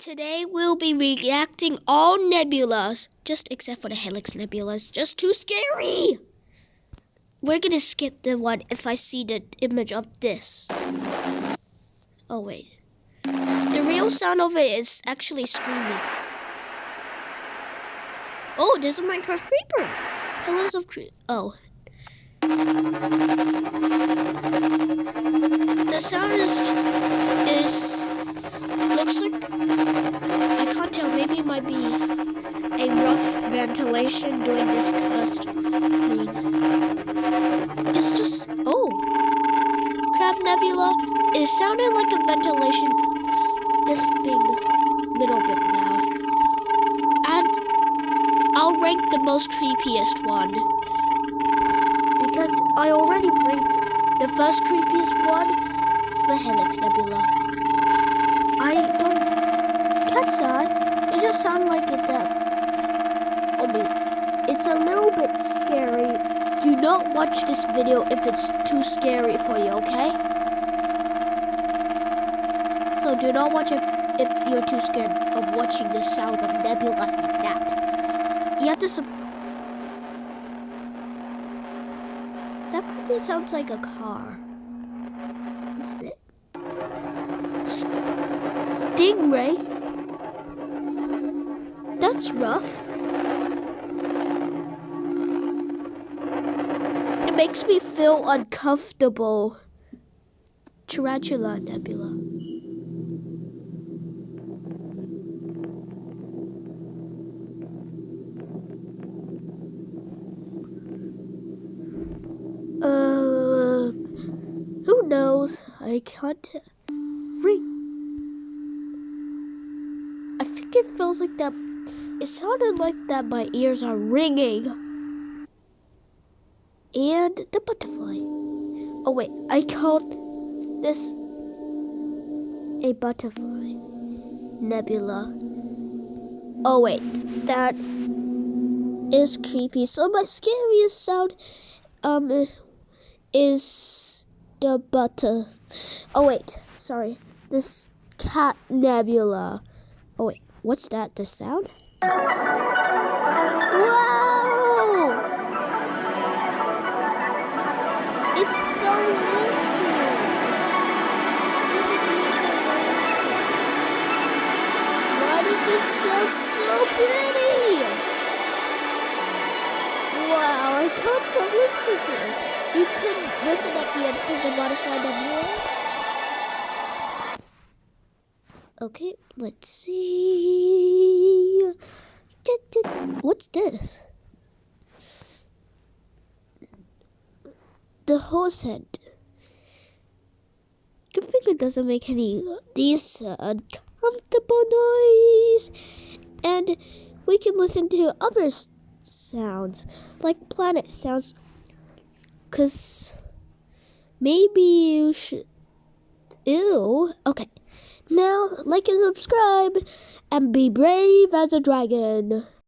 Today we'll be reacting all nebulas, just except for the Helix nebula. It's just too scary. We're gonna skip the one if I see the image of this. Oh wait, the real sound of it is actually screaming. Oh, there's a Minecraft creeper. Pillars of oh. The sound is looks like, I can't tell, maybe it might be a rough ventilation doing this test thing. It's just, oh, Crab Nebula, it sounded like a ventilation just being a little bit loud. And I'll rank the most creepiest one, because I already ranked the first creepiest one, the Helix Nebula. Cat's eye, it just sounds like it it's a little bit scary. Do not watch this video if it's too scary for you, okay? So do not watch if you're too scared of watching the sound of nebulas like that. You have to that probably sounds like a car. What's that? Stingray? That's rough. It makes me feel uncomfortable. Tarantula Nebula. Who knows? I can't read. I think it feels like that. It sounded like that my ears are ringing. And the butterfly. Oh wait, I called this a butterfly nebula. Oh wait, that is creepy. So my scariest sound is the butter. Oh wait, sorry. This cat nebula. Oh wait, what's that? The sound? Wow! It's so relaxing. This is relaxing. Why does this sound so pretty? Wow, I can't stop listening to it. You can listen at the end because the butterfly nebula. Okay, let's see. What's this? The horse head. Good thing it doesn't make any decent, uncomfortable noise. And we can listen to other sounds, like planet sounds. Cause maybe you should. Ew. Okay. Now, like and subscribe, and be brave as a dragon.